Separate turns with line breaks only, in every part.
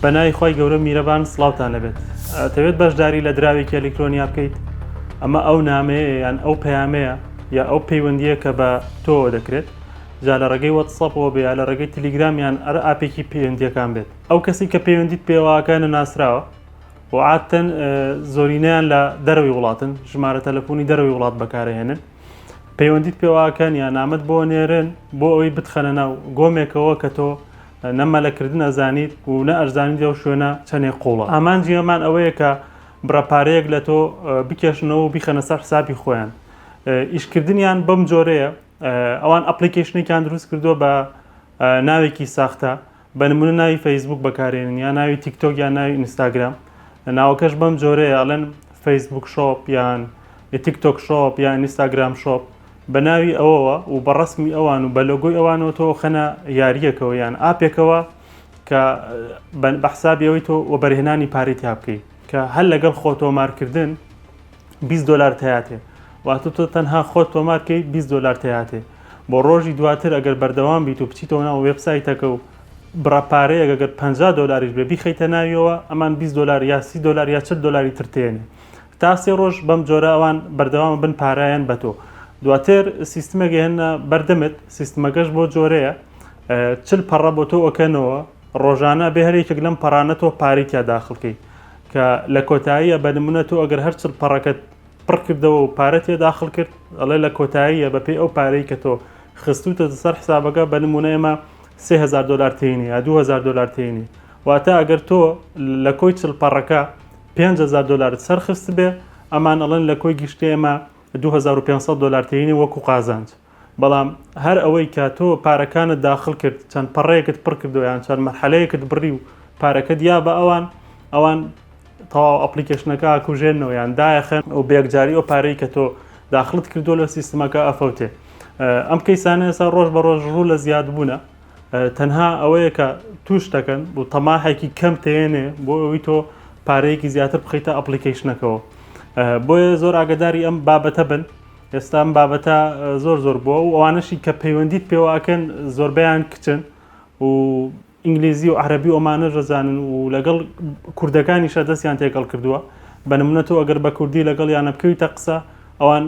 بەناوی خۆی گەورە میرەبان سڵاوتان لەبێت. دەوێت بەشداری لە دراوێکی ئەلکترۆنیا بکەیت. ئەمە ئەو نامەیە یان ئەو پەیامەیە یا ئەو پەیوەندیە کە بە تۆ دەکرێت، جا لە ڕێگەی وەتسەپەوە بێ یا لە ڕێگەی تەلیگرام یان ئاپێکی پەیوەندیەکان بێت. ئەو کەسی کە پەیوەندیت پێوەکانە ناسراوە و عادەتەن زۆرینەیان لە دەرەوەی وڵاتن، ژمارە تەلەفۆنی دەرەوەی وڵات بەکارهێنن. پەیوەندیت پێوەکان یان نامەت بۆ نێرن بۆ ئەوەی بتخەنە ناو گۆمێکەوە کە تۆ نەمەلەکردن ئەزانیت و نە ئەرزانیت ئەو شوێنە چەندێک قوڵە. ئامانجی ئەمان ئەوەیە کە بڕەپارەیەک لە تۆ بکێشنەوە و بیخەنە سەر حسابی خۆیان. ئیشکردنیان بەم جۆرەیە، ئەوان ئەپلیکیشنێکیان دروست کردووە بە ناوێکی ساختە، بە نمونە ناوی فەیسبوک بەکارێنن یا ناوی تیکتۆک یان ناوی ئینستاگرام. ناوەکەش بەم جۆرەیە ئەڵێن فەیسبوک شۆپ یان تیکتۆک شۆپ یان ئینستاگرام شۆپ بە ناوی ئەوەوە و بە ڕسمی ئەوان و بە لۆگۆی ئەوانەوە تۆ خەنە یاریەکەوە یان ئاپێکەوە کە بە حسابی ئەوەی تۆ وەبەرهێنانی پارەی تیا بکەیت کە هەر لەگەڵ خۆ تۆمارکردن $20 تەیاتێ، واتە تۆ تەنها خۆت تۆمارکەیت $20 تەیاتێ. بۆ ڕۆژی دواتر ئەگەر بەردەوام بیت و بچیتەوە ناو وێبسایتەکە و بڕەپارەیە ئەگەر $50 بێ بیخەیتە ناویەوە ئەمان $20 یا $30 یا $40 ترتێنێ. تا 3 ڕۆژ بەم جۆرە ئەوان بەردەوام بن پارایان بە تۆ. دواتر سیستمێک هێنە بەردەمت، سیستمەکەش بۆ جۆرەیە 40 پەڕە بۆ تۆ ئۆکەنەوە ڕۆژانە بێ هەرێکێک لەم پەڕانە تۆ پارەی تیا داخڵکەی کە لە کۆتاییە بە نمونە تۆ ئەگەر هەر 40 پەڕەکەت پڕ کردەوە و پارە تێ داخڵ کرد، ئەڵێ لە کۆتاییە بەپێی ئەو پارەی کە تۆ خستوتە سەر حسابەکە بە نمونە ئێمە $3000 تێنی یا $2000 تێنی، واتە ئەگەر تۆ لە کۆی 40 پەڕەکە $5000 سەرخست بێ، ئەمان ئەڵێن لە کۆی گشتی ئێمە $2500 تێنی وەکو قازانج. بەڵام هەر ئەوەی کە تۆ پارەکانت داخڵ کرد، چەند پەڕەیەکت پڕ کردو یان چەند مەرحەلەیەکت بڕی و پارەکەت یا بە ئەوان تەواو ئەپلیکیشنەکە ئاکوژێنەوە یان دایەخەن و بێکجاری ئەو پارەی کە تۆ داخڵت کردو لە سیستمەکە ئەفەوتێ. ئەم کەیسانە ئێستا ڕۆژ بە ڕۆژ ڕوو لە زیاد بوونە، تەنها ئەوەیە کە توش دەکەن و تەماحێکی کەم تێنێ بۆ ئەوەی تۆ پارەیەکی زیاتر بخیتە ئەپلیکیشنەکەەوە. بۆیە زۆر ئاگداری ئەم بابەتە بن. ئێستا ئەم بابەتە زۆر بووە و ئەوانشی کە پەیوەندیت پێوەکەن زۆربیان کچن و ئینگلیزی و عەرەبی ئەمانە ڕزانن و لەگەڵ کوردەکانیشە دەستیان تێکەڵ کردووە. بە نمونە تۆ ئەگەر بە کوردی لەگەڵ یانە بکەویتە قسە، ئەوان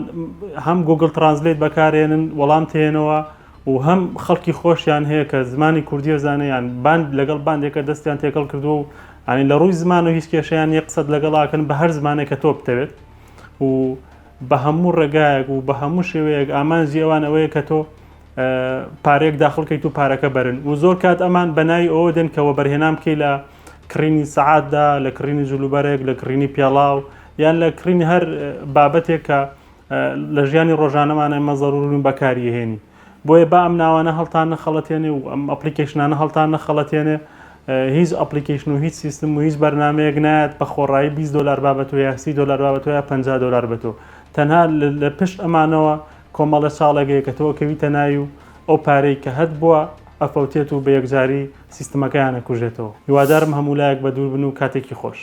هەم گوگل ترانسلیت بەکارێنن وەڵام تێنەوە و هەم خەڵکی خۆشیان هەیە کە زمانی کوردی زانیان باند لەگەڵ باندێکە دەستیان تێکەڵ کردووە و ئەنی لە ڕووی زمان و هیچ کێشیان یە قسەت لەگەڵاکەن بە هەر زمانێکە تۆ بتەوێت و بە هەموو ڕێگایەک و بە هەموو شێوەیەک ئامانجی ئەوان ئەوەیە کە تۆ پارێک داخڵکەیت و پارەکە بەرن و زۆر کات ئەمان بەناوی ئەوە دێن کە وەبەرهێنام بکەی لە کڕینی سەعاتدا، لە کڕینی جلوبەرێک، لە کڕینی پێڵاو یان لە کڕینی هەر بابەتێک کە لە ژیانی ڕۆژانەمانە ئێمە زەڕوری بەکاریهێنی. بۆیە با ئەم ناوانە هەڵتان نەخەڵەتێنێ و ئەم ئەپلیکیشنانە هەڵتان نەخەڵەتێنێ. هیچ ئەپلیکیشن و هیچ سیستم و هیچ بەرنامەیەک نایەت بە خۆڕایی $20 بابەتۆ یا $30 بابەتۆ یا $50 بەتۆ. تەنها لە پشت ئەمانەوە کۆمەڵە چاڵێگەیە کە تۆ کەویتە ناوی و ئەو پارەی کە هەت بووە ئەفەوتێت و بە یەکجاری سیستمەکەیانە کوژێتەوە. هیوادارم هەموو لایەک بە دوور بن و کاتێکی خۆش.